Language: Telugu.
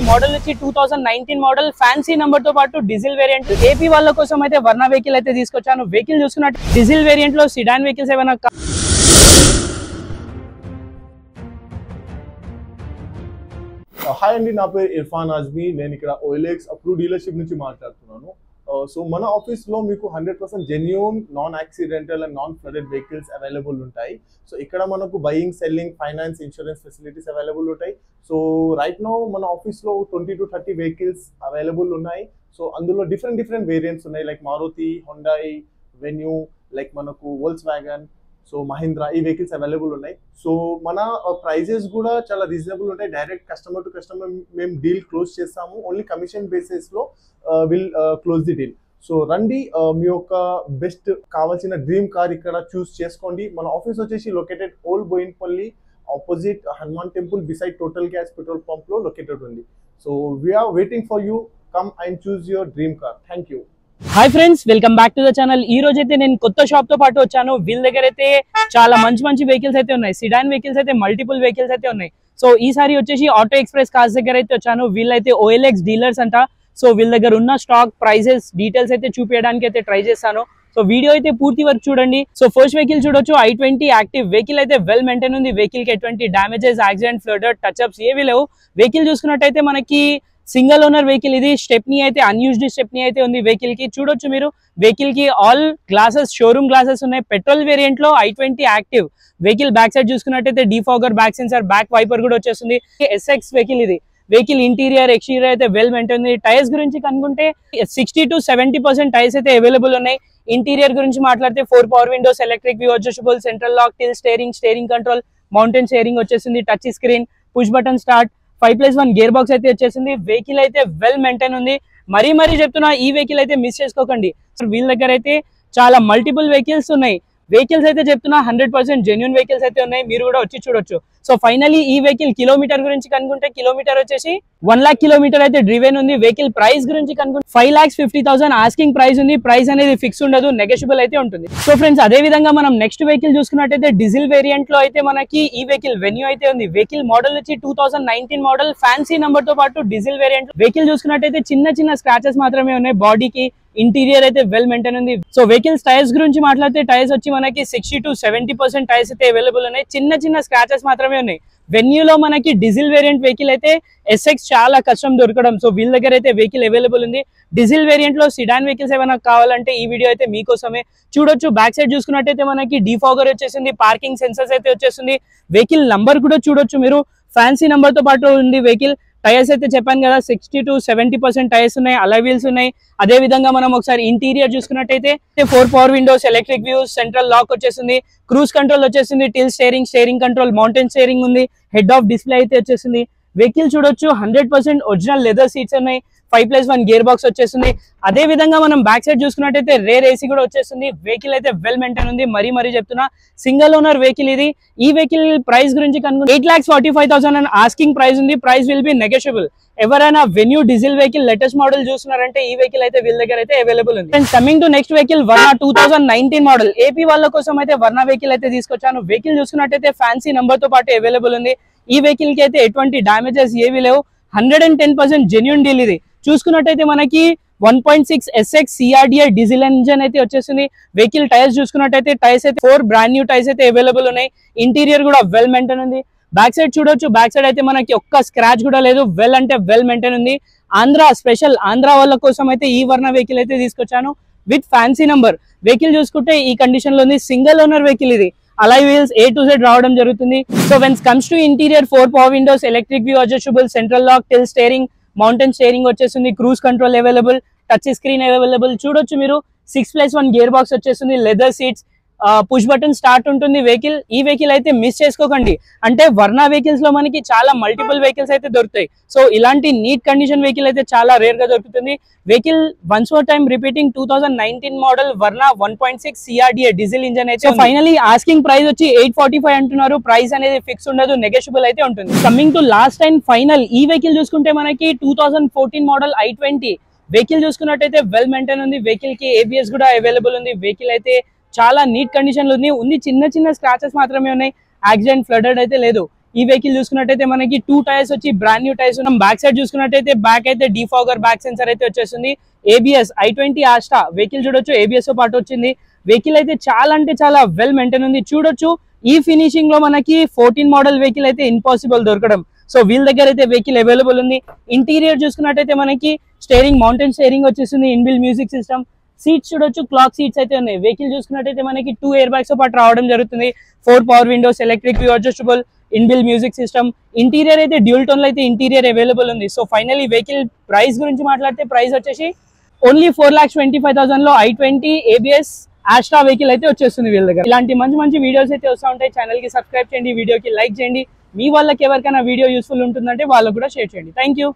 మోడల్ వచ్చి 2019 మోడల్ ఫ్యాన్సీ నంబర్ తో పాటు డీజిల్ వేరియంట్ ఏపీ వాళ్ళ కోసం అయితే వర్ణ వెహికల్ అయితే తీసుకొచ్చాను. వెహికల్ చూసుకున్నట్టు డీజిల్ వేరియంట్ లో సిడాన్ వెహికల్స్ ఏమైనా హాయ్ అండి, నా పేరు ఇర్ఫాన్ ఆజ్మీ. నేను ఇక్కడ OLX అప్రూవ్ డీలర్షిప్ నుంచి మాట్లాడుతున్నాను. సో మన ఆఫీస్ లో మీకు 100% genuine non accidental and non flooded vehicles available ఉంటాయి. సో ఇక్కడ మనకు buying, selling, finance, insurance facilities available ఉంటాయి. సో రైట్ నౌ మన ఆఫీస్ లో 20 to 30 వెహికల్స్ అవైలబుల్ ఉన్నాయి. సో అందులో డిఫరెంట్ వేరియంట్స్ ఉన్నాయి, like Maruti, Hyundai, Venue, like మనకు వోల్క్స్ వ్యాగన్, సో మహీంద్రా, ఈ వెహికల్స్ అవైలబుల్ ఉన్నాయి. సో మన ప్రైజెస్ కూడా చాలా రీజనబుల్ ఉంటాయి. డైరెక్ట్ కస్టమర్ టు కస్టమర్ మేము డీల్ క్లోజ్ చేస్తాము. ఓన్లీ కమిషన్ బేసిస్ లో will close the deal. So రండి, మీ యొక్క బెస్ట్ కావాల్సిన డ్రీమ్ కార్ ఇక్కడ చూస్ చేసుకోండి. మన ఆఫీస్ వచ్చేసి located old Bowenpally, opposite Hanuman temple, beside Total gas petrol pump లో లొకేటెడ్ ఉంది. So we are waiting for you. Come and choose your dream car. Thank you. Hi friends, welcome back to the channel. ఈ రోజు అయితే నేను కొత్త షాప్ తో పాటు వచ్చాను. వీళ్ళ దగ్గర అయితే చాలా మంచి వెహికల్స్ అయితే ఉన్నాయి. సిడాన్ వెహికల్స్ అయితే మల్టిపుల్ వెహికల్స్ అయితే ఉన్నాయి. సో ఈసారి వచ్చేసి ఆటో ఎక్స్ప్రెస్ కార్స్ దగ్గర అయితే వచ్చాను. వీళ్ళైతే OLX డీలర్స్ అంట. సో వీళ్ళ దగ్గర ఉన్న స్టాక్, ప్రైజెస్, డీటెయిల్స్ అయితే చూపించడానికి అయితే ట్రై చేస్తాను. సో వీడియో అయితే పూర్తి వరకు చూడండి. సో ఫస్ట్ వెహికల్ చూడొచ్చు, i20 యాక్టివ్ వెహికల్ అయితే వెల్ మెయింటైన్ ఉంది. వెహికల్ కి ఎటువంటి డామేజెస్, యాక్సిడెంట్, ఫ్లడర్, టచ్అప్స్ ఏవి లేవు. వెహికల్ చూసుకున్నట్టయితే మనకి సింగిల్ ఓనర్ వెహికల్ ఇది. స్టెప్నీ అయితే అన్యూజ్డ్ స్టెప్నీ అయితే ఉంది వెహికల్ కి. చూడొచ్చు మీరు, వెహికల్ కి ఆల్ గ్లాసెస్, షోరూమ్ గ్లాసెస్ ఉన్నాయి. పెట్రోల్ వేరియంట్ లో i20 active vehicle. Back side చూసుకున్నట్టయితే defogger, back sensor, back wiper కూడా వచ్చేస్తుంది. SX వెహికల్ ఇది. వెహికల్ ఇంటీరియర్, ఎక్స్టీరియర్ అయితే వెల్ మెయింటైన్ ఉంది. టైర్స్ గురించి కనుకుంటే 60 to 70% టైర్స్ అయితే అవైలబుల్ ఉన్నాయి. ఇంటీరియర్ గురించి మాట్లాడితే 4 power windows, electric view adjustable, central lock, tilt steering control, mountain steering వచ్చేసింది, touch screen, push button start, 5+1 gear box అయితే వచ్చేసింది. వెహికల్ అయితే వెల్ మెయింటైన్ ఉంది. మరీ చెప్తున్నా, ఈ వెహికల్ అయితే మిస్ చేసుకోకండి. వీళ్ళ దగ్గర అయితే చాలా మల్టిపుల్ వెహికల్స్ ఉన్నాయి. వెహికల్స్ అయితే చెప్తున్నా 100% జెన్యూన్ వెహికల్స్ అయితే ఉన్నాయి. మీరు కూడా వచ్చి చూడొచ్చు. సో ఫైనలీ ఈ వెహికల్ కిలోమీటర్ గురించి కనుకుంటే, కిలోమీటర్ వచ్చేసి 1 lakh కిలోమీటర్ అయితే డ్రివెన్ ఉంది. వెహికల్ ప్రైస్ గురించి కనుకుంటే 5,50,000 ఆస్కింగ్ ప్రైస్ ఉంది. ప్రైస్ అనేది ఫిక్స్ ఉండదు, నెగోషియబుల్ అయితే ఉంటుంది. సో ఫ్రెండ్స్, అదే విధంగా మనం నెక్స్ట్ వెహికల్ చూసుకున్నట్టయితే డీజిల్ వేరియంట్ లో అయితే మనకి ఈ వెహికల్ వెన్యూ అయితే ఉంది. వెహికల్ మోడల్ వచ్చి 2019 మోడల్ ఫ్యాన్సీ నంబర్ తో పాటు డీజిల్ వేరియంట్. వెహికల్ చూసుకున్నట్టయితే చిన్న స్క్రాచెస్ మాత్రమే ఉన్నాయి బాడీకి. ఇంటీరియర్ అయితే వెల్ మెయింటైన్ ఉంది. సో వెహికల్స్ టైర్స్ గురించి మాట్లాడితే, టైర్స్ వచ్చి మనకి 60 to 70% టైర్స్ అయితే అవైలబుల్ ఉన్నాయి. చిన్న స్క్రాచెస్ మాత్రమే ఉన్నాయి. వెన్యూలో మనకి డీజిల్ వేరియంట్ వెహికల్ అయితే SX చాలా కష్టం దొరకడం. సో వీళ్ళ దగ్గర అయితే వెహికల్ అవైలబుల్ ఉంది. డీజిల్ వేరియంట్ లో సిడాన్ వెహికల్స్ ఏమైనా కావాలంటే ఈ వీడియో అయితే మీకోసమే. చూడొచ్చు, బ్యాక్ సైడ్ చూసుకున్నట్టయితే మనకి డీఫాగర్ వచ్చేసింది, పార్కింగ్ సెన్సర్స్ అయితే వచ్చేసింది. వెహికల్ నంబర్ కూడా చూడొచ్చు మీరు, ఫ్యాన్సీ నంబర్ తో పాటు ఉంది వెహికల్. టైర్స్ అయితే చెప్పాను కదా, 60 to 70% టైర్స్ ఉన్నాయి. అలా వీల్స్ ఉన్నాయి. అదే విధంగా మనం ఒకసారి ఇంటీరియర్ చూసుకున్నట్టయితే 4 power windows, electric views, central lock వచ్చేసింది, క్రూజ్ కంట్రోల్ వచ్చేసింది, tilt steering control, mountain steering ఉంది, హెడ్ ఆఫ్ డిస్ప్లే అయితే వచ్చేసింది. వెహికల్ చూడొచ్చు 100% ఒరిజినల్ లెదర్ సీట్స్ ఉన్నాయి. 5+1 గేర్ బాక్స్ వచ్చేసింది. అదే విధంగా మనం బ్యాక్ సైడ్ చూసుకున్నట్టయితే రేర్ ఏసీ కూడా వచ్చేసింది. వెహికల్ అయితే వెల్ మెయింటైన్ ఉంది. మరీ చెప్తున్నా, సింగిల్ ఓనర్ వెహికల్ ఇది. ఈ వెహికల్ ప్రైస్ గురించి కనుక 8,45,000 అని ఆస్కింగ్ ప్రైస్ ఉంది. Price will be negotiable. ఎవరైనా venue diesel vehicle latest model చూస్తున్నారంటే ఈ వెహికల్ అయితే వీళ్ళ దగ్గర అయితే అవైలబుల్ ఉంది. And coming to next vehicle, Verna 2019 model AP వాళ్ళ కోసం అయితే వర్ణ వెహికల్ అయితే తీసుకొచ్చాను. వెహికల్ చూసుకున్నట్టయితే ఫ్యాన్సీ నంబర్ తో పాటు అవైలబుల్ ఉంది. ఈ వెహికల్ కి అయితే ఎటువంటి డామేజెస్ ఏవి లేవు. 110% జెన్యూన్ డీల్ ఇది. చూసుకున్నట్టయితే మనకి 1.6 SX CRDI డీజిల్ ఇంజన్ అయితే వచ్చేసింది. వెహికల్ టైర్స్ చూసుకున్నట్టయితే టైర్స్ అయితే 4 బ్రాండ్ న్యూ టైర్స్ అయితే అవైలబుల్ ఉన్నాయి. ఇంటీరియర్ కూడా వెల్ మెయింటైన్ ఉంది. బ్యాక్ సైడ్ చూడొచ్చు, బ్యాక్ సైడ్ అయితే మనకి ఒక్క స్క్రాచ్ కూడా లేదు. వెల్ మెయింటైన్ ఉంది. స్పెషల్ ఆంధ్ర వాళ్ళ కోసం అయితే ఈ వర్ణ వెహికల్ అయితే తీసుకొచ్చాను విత్ ఫ్యాన్సీ నంబర్. వెహికల్ చూసుకుంటే ఈ కండిషన్ లో ఉంది. సింగిల్ ఓనర్ వెహికల్ ఇది. Alloy wheels A to Z రావడం జరుగుతుంది. So when's comes to interior, 4 power windows, electric view adjustable, central lock, tilt steering, mountain steering వచ్చేసింది, cruise control available, touch screen available. చూడొచ్చు మీరు, 6+1 గేర్ బాక్స్ వచ్చేసింది, leather seats, push button start ఉంటుంది వెహికల్. ఈ వెహికల్ అయితే మిస్ చేసుకోకండి. అంటే వర్ణ వెహికల్స్ లో మనకి చాలా మల్టిపుల్ వెహికల్స్ అయితే దొరుకుతాయి. సో ఇలాంటి నీట్ కండిషన్ వెహికల్ అయితే చాలా రేర్ గా దొరుకుతుంది. Vehicle once more time repeating, 2019 model వర్ణ 1.6 CRDI డీజిల్ ఇంజన్ అయితే. ఫైనలీ ఆస్కింగ్ ప్రైస్ వచ్చి 845 అంటున్నారు. ప్రైస్ అనేది ఫిక్స్ ఉండదు, నెగోషియబుల్ అయితే ఉంటుంది. Coming to last and final ఈ వెహికల్ చూసుకుంటే మనకి 2014 మోడల్ i20 వెహికల్ చూసుకున్నట్టయితే వెల్ మెయింటైన్ ఉంది. వెహికల్ కి ABS కూడా అవైలబుల్ ఉంది. వెహికల్ అయితే చాలా నీట్ కండిషన్ లో ఉంది. చిన్న స్క్రాచెస్ మాత్రమే ఉన్నాయి. యాక్సిడెంట్, ఫ్లడెడ్ అయితే లేదు. ఈ వెహికల్ చూసుకున్నట్టయితే మనకి 2 టైర్స్ వచ్చి బ్రాండ్ న్యూ టైర్స్ ఉన్నాం. బ్యాక్ సైడ్ చూసుకున్నట్టయితే బ్యాక్ అయితే డిఫాగర్ బ్యాక్ సెన్సర్ అయితే వచ్చేస్తుంది. ABS i20 ఆస్టా వెహికల్ చూడొచ్చు, ABS తో పాటు వచ్చింది. వెహికల్ అయితే చాలా అంటే చాలా వెల్ మెయింటైన్ ఉంది. చూడొచ్చు ఈ ఫినిషింగ్ లో మనకి 14 మోడల్ వెహికల్ అయితే ఇంపాసిబుల్ దొరకడం. సో వీళ్ళ దగ్గర అయితే వెహికల్ అవైలబుల్ ఉంది. ఇంటీరియర్ చూసుకున్నట్టయితే మనకి స్టీరింగ్ మౌంటైన్ స్టీరింగ్ వచ్చేస్తుంది. ఇన్బిల్ట్ మ్యూజిక్ సిస్టమ్, సీట్స్ చూడొచ్చు క్లాక్ సీట్స్ అయితే ఉన్నాయి. వెహికల్ చూసుకున్నట్టయితే మనకి 2 ఎయిర్ బ్యాగ్స్ తో పాటు రావడం జరుగుతుంది. 4 power windows, electric view adjustable, inbuilt music system. Interior అయితే డ్యూల్ టోన్ లో అయితే ఇంటీరియర్ అవైలబుల్ ఉంది. సో ఫైనల్లీ వెహికల్ ప్రైస్ గురించి మాట్లాడితే ప్రైస్ వచ్చేసి ఓన్లీ 4,25,000 లో i20 ABS ఆస్ట్రా వెహికల్ అయితే వచ్చేస్తుంది వీళ్ళ దగ్గర. ఇలాంటి మంచి మంచి వీడియోస్ అయితే వస్తూ ఉంటాయి. ఛానల్ కి సబ్స్క్రైబ్ చేయండి, వీడియోకి లైక్ చేయండి. మీ వాళ్ళకి ఎవరికైనా వీడియో యూస్ఫుల్ ఉంటుందంటే వాళ్ళకు కూడా షేర్ చేయండి. Thank you.